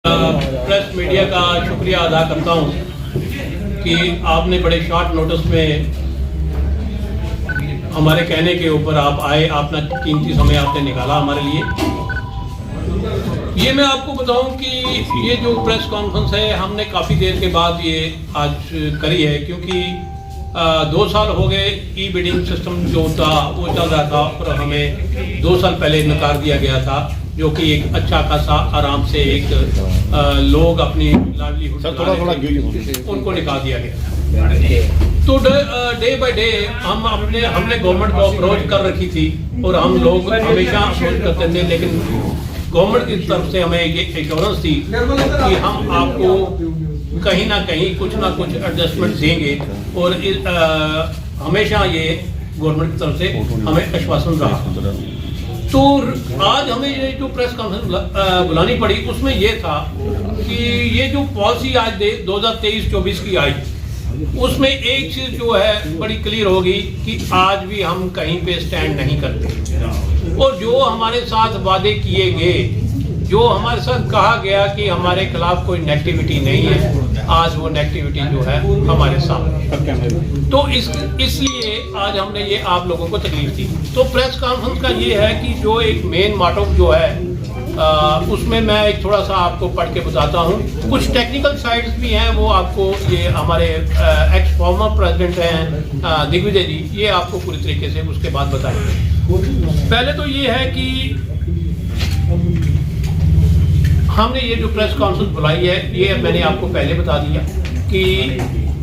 Press media का शुक्रिया अदा करता हूं कि आपने बड़े शॉर्ट नोटिस में हमारे कहने के ऊपर आप आए, अपना कीमती समय आपने निकाला हमारे लिए। ये मैं आपको बताऊं कि ये जो प्रेस कॉन्फ्रेंस है हमने काफ़ी देर के बाद ये आज करी है, क्योंकि 2 साल हो गए ई बिडिंग सिस्टम जो था वो चल रहा था और हमें 2 साल पहले नकार दिया गया था, जो कि एक अच्छा खासा आराम से एक लोग अपनी लाइवलीहुड उनको निकाल दिया गया। तो डे बाय डे हमने गवर्नमेंट को अप्रोच कर रखी थी और हम लोग हमेशा अप्रोच करते थे, लेकिन गवर्नमेंट की तरफ से हमें ये एश्योरेंस थी कि हम आपको कहीं ना कहीं कुछ ना कुछ एडजस्टमेंट देंगे, और हमेशा ये गवर्नमेंट की तरफ से हमें आश्वासन रहा। तो आज हमें ये जो प्रेस कॉन्फ्रेंस बुलानी पड़ी, उसमें ये था कि ये जो पॉलिसी आज 2023-24 की आई, उसमें एक चीज जो है बड़ी क्लियर होगी कि आज भी हम कहीं पे स्टैंड नहीं करते, और जो हमारे साथ वादे किए गए, जो हमारे साथ कहा गया कि हमारे खिलाफ कोई नेगेटिविटी नहीं है, आज वो नेगेटिविटी जो है हमारे सामने। तो इसलिए आज हमने ये आप लोगों को तकलीफ दी। तो प्रेस कॉन्फ्रेंस का ये है कि जो एक मेन मोटो जो है उसमें मैं एक थोड़ा सा आपको पढ़ के बताता हूँ। कुछ टेक्निकल साइड्स भी हैं, वो आपको ये हमारे एक्स फॉर्मर प्रेसिडेंट हैं दिग्विजय जी, ये आपको पूरी तरीके से उसके बाद बताएंगे। पहले तो ये है कि हमने ये जो प्रेस कॉन्फ्रेंस बुलाई है, ये मैंने आपको पहले बता दिया कि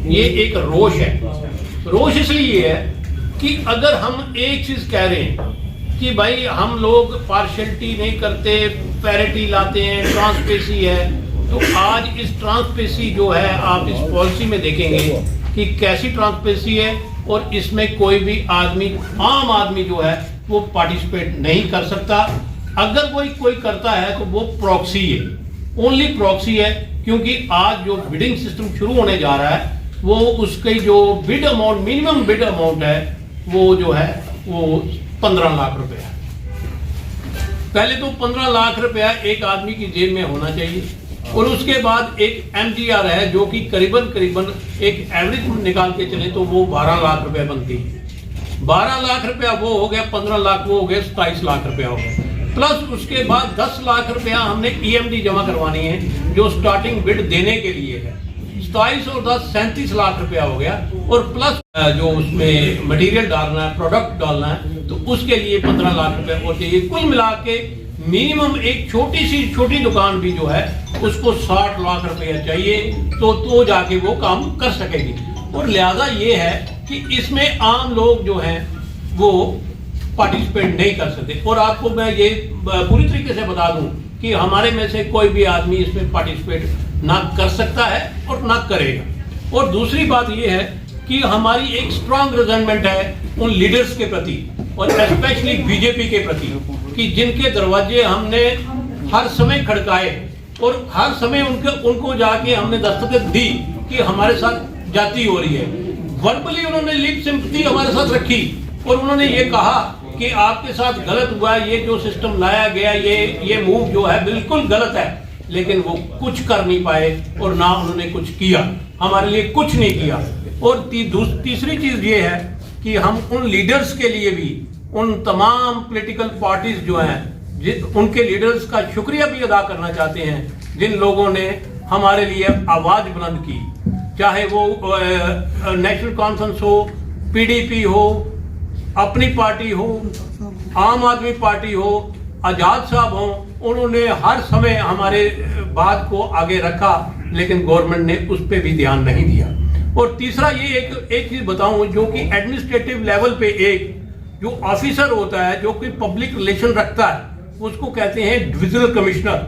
ये एक रोष है। रोष इसलिए है कि अगर हम एक चीज कह रहे हैं कि भाई हम लोग पार्शियलिटी नहीं करते, पैरिटी लाते हैं, ट्रांसपेरेंसी है, तो आज इस ट्रांसपेरेंसी जो है आप इस पॉलिसी में देखेंगे कि कैसी ट्रांसपेरेंसी है, और इसमें कोई भी आदमी, आम आदमी जो है वो पार्टिसिपेट नहीं कर सकता। अगर कोई करता है तो वो प्रॉक्सी है, ओनली प्रॉक्सी है, क्योंकि आज जो बिडिंग सिस्टम शुरू होने जा रहा है वो उसके जो bid amount, minimum bid amount है वो जो है वो 15 लाख रुपए है। पहले तो 15 लाख रुपया एक आदमी की जेब में होना चाहिए, और उसके बाद एक MGR है जो कि करीबन एक एवरेज निकाल के चले तो वो 12 लाख रुपया बनती है। 12 लाख रुपया वो हो गया, 15 लाख वो हो गया, 27 लाख रुपया हो गया। प्लस उसके बाद 10 लाख रुपया हमने EMD जमा करवानी है, जो स्टार्टिंग बिड देने के लिए है। 27 और 10 37 लाख रुपया हो गया, और प्लस जो उसमें मटेरियल डालना है, प्रोडक्ट डालना है, तो उसके लिए 15 लाख रुपया और चाहिए। कुल मिला के मिनिमम एक छोटी दुकान भी जो है उसको 60 लाख रुपया चाहिए, तो जाके वो काम कर सकेगी। और लिहाजा ये है कि इसमें आम लोग जो हैं वो पार्टिसिपेट नहीं कर सकते। और आपको मैं ये पूरी तरीके से बता दूं कि हमारे में से कोई भी आदमी इसमें पार्टिसिपेट ना कर सकता है और ना करेगा। और दूसरी बात ये है कि हमारी एक स्ट्रांग रिजेंटमेंट है उन लीडर्स के प्रति, और स्पेशली बीजेपी के प्रति, कि जिनके दरवाजे हमने हर समय खड़काए और हर समय उनको जाके हमने दस्तखत दी कि हमारे साथ जाति हो रही है। वर्बली उन्होंने लिप सिंपैथी हमारे साथ रखी, और उन्होंने ये कहा कि आपके साथ गलत हुआ, ये जो सिस्टम लाया गया, ये मूव जो है बिल्कुल गलत है, लेकिन वो कुछ कर नहीं पाए और ना उन्होंने कुछ किया, हमारे लिए कुछ नहीं किया। और तीसरी चीज ये है कि हम उन लीडर्स के लिए भी, उन तमाम पॉलिटिकल पार्टीज जो हैं, उनके लीडर्स का शुक्रिया भी अदा करना चाहते हैं, जिन लोगों ने हमारे लिए आवाज बुलंद की, चाहे वो नेशनल कॉन्फ्रेंस हो, PDP हो, अपनी पार्टी हो, आम आदमी पार्टी हो, आजाद साहब हो, उन्होंने हर समय हमारे बात को आगे रखा, लेकिन गवर्नमेंट ने उस पर भी ध्यान नहीं दिया। और तीसरा ये एक चीज बताऊं, जो कि एडमिनिस्ट्रेटिव लेवल पे एक जो ऑफिसर होता है जो कि पब्लिक रिलेशन रखता है, उसको कहते हैं डिविजनल कमिश्नर।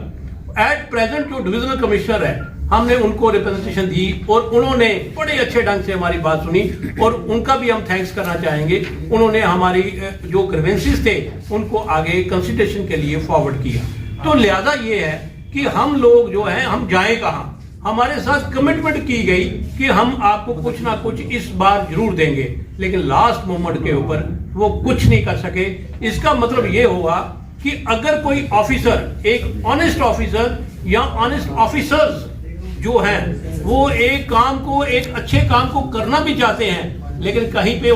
एट प्रेजेंट जो डिविजनल कमिश्नर है, हमने उनको रिप्रेजेंटेशन दी और उन्होंने बड़े अच्छे ढंग से हमारी बात सुनी, और उनका भी हम थैंक्स करना चाहेंगे। उन्होंने हमारी जो ग्रीवेंसेस थे उनको आगे कंसिडरेशन के लिए फॉरवर्ड किया। तो लिहाजा ये है कि हम लोग जो हैं, हम जाएं कहाँ। हमारे साथ कमिटमेंट की गई कि हम आपको कुछ ना कुछ इस बार जरूर देंगे, लेकिन लास्ट मोमेंट के ऊपर वो कुछ नहीं कर सके। इसका मतलब ये होगा कि अगर कोई ऑफिसर, एक ऑनेस्ट ऑफिसर या ऑनेस्ट ऑफिसर्स जो हैं वो एक काम को, एक अच्छे काम को करना भी चाहते हैं, लेकिन कहीं पे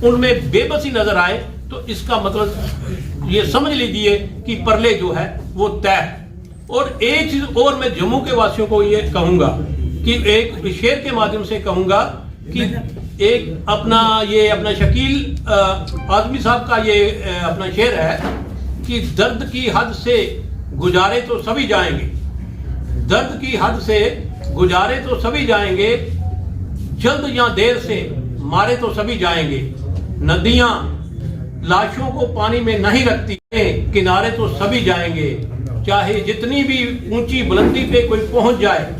उनमें बेबसी नजर आए तो इसका मतलब ये समझ लीजिए कि परले जो है वो तय है। और एक चीज और मैं जम्मू के वासियों को ये कहूंगा कि एक शेर के माध्यम से कहूंगा कि एक अपना शकील आजमी साहब का ये अपना शेर है कि दर्द की हद से गुजारे तो सभी जाएंगे, दर्द की हद से गुजारे तो सभी जाएंगे, जल्द या देर से मारे तो सभी जाएंगे, नदियां लाशों को पानी में नहीं रखती, किनारे तो सभी जाएंगे, चाहे जितनी भी ऊंची बुलंदी पे कोई पहुंच जाए,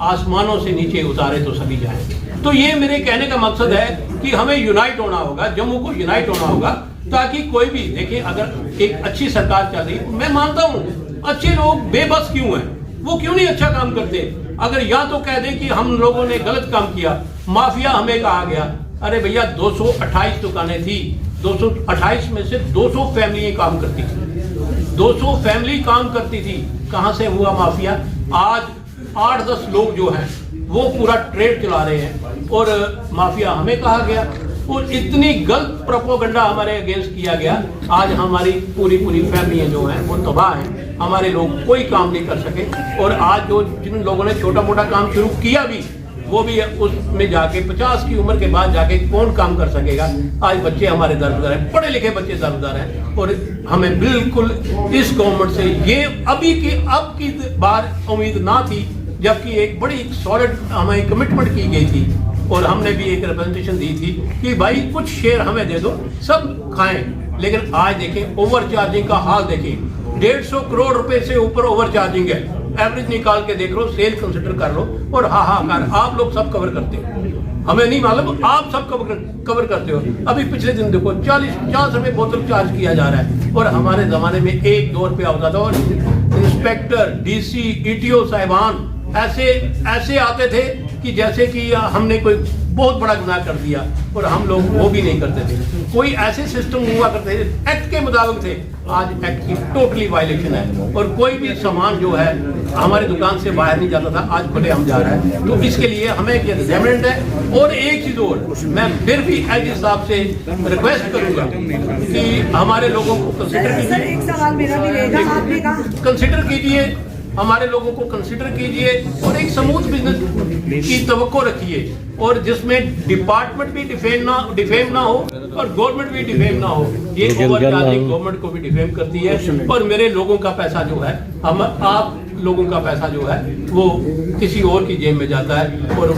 आसमानों से नीचे उतारे तो सभी जाएंगे। तो ये मेरे कहने का मकसद है कि हमें यूनाइट होना होगा, जम्मू को यूनाइट होना होगा, ताकि कोई भी देखिए, अगर एक अच्छी सरकार चल रही, मैं मानता हूं अच्छे लोग बेबस क्यों हैं, वो क्यों नहीं अच्छा काम करते। अगर या तो कह दें कि हम लोगों ने गलत काम किया, माफिया हमें कहा गया, अरे भैया 228 दुकानें थी, 228 में से 200 फैमिली काम करती थी, 200 फैमिली काम करती थी, कहां से हुआ माफिया। आज 8-10 लोग जो हैं वो पूरा ट्रेड चला रहे हैं और माफिया हमें कहा गया, और इतनी गलत प्रोपोगंडा हमारे अगेंस्ट किया गया। आज हमारी पूरी फैमिलियां जो हैं वो तबाह हैं, हमारे लोग कोई काम नहीं कर सके, और आज जो जिन लोगों ने छोटा मोटा काम शुरू किया भी, वो भी उसमें जाके 50 की उम्र के बाद जाके कौन काम कर सकेगा। आज बच्चे हमारे दरबदर हैं, पढ़े लिखे बच्चे दरबदर हैं, और हमें बिल्कुल इस गवर्नमेंट से ये अब की बार उम्मीद ना थी, जबकि एक बड़ी सॉलिड हमें कमिटमेंट की गई थी, और हमने भी एक रिप्रेजेंटेशन दी थी कि भाई कुछ शेयर हमें दे दो, सब खाएं। लेकिन आज देखें ओवर चार्जिंग का हाल देखें, 150 करोड़ रुपए से ऊपर ओवर चार्जिंग है। एवरेज निकाल के देख लो, सेल कंसिडर कर लो, और हाहाकार आप लोग सब कवर करते हो, हमें नहीं मालूम, आप सब कवर करते हो। अभी पिछले दिन देखो 40-50 रुपए बोतल चार्ज किया जा रहा है, और हमारे जमाने में 1-2 रुपया होता था, और इंस्पेक्टर, डीसी, ईटीओ साहिबान ऐसे आते थे कि जैसे कि हमने कोई बहुत बड़ा गुनाह कर दिया, और हम लोग वो भी नहीं करते थे। कोई ऐसे सिस्टम हुआ करते थे, एक्ट के मुताबिक थे। आज एक्ट की टोटली वायलेशन है, और कोई भी सामान जो है हमारी दुकान से बाहर नहीं जाता था, आज खुले हम जा रहा है। तो इसके लिए हमें ये रिजेंटमेंट है। और एक चीज और, मैं फिर भी एलजी साहब से रिक्वेस्ट करूंगा कि हमारे लोगों को कंसिडर कीजिए, कंसिडर कीजिए, हमारे लोगों को कंसिडर कीजिए, और एक स्मूथ बिजनेस की तवक्को रखिए, और जिसमें डिपार्टमेंट भी डिफेम ना हो और गवर्नमेंट भी डिफेम ना हो। ये ओवर चार्जिंग गवर्नमेंट को भी डिफेम करती है, और मेरे लोगों का पैसा जो है, आप लोगों का पैसा जो है वो किसी और की जेब में जाता है, और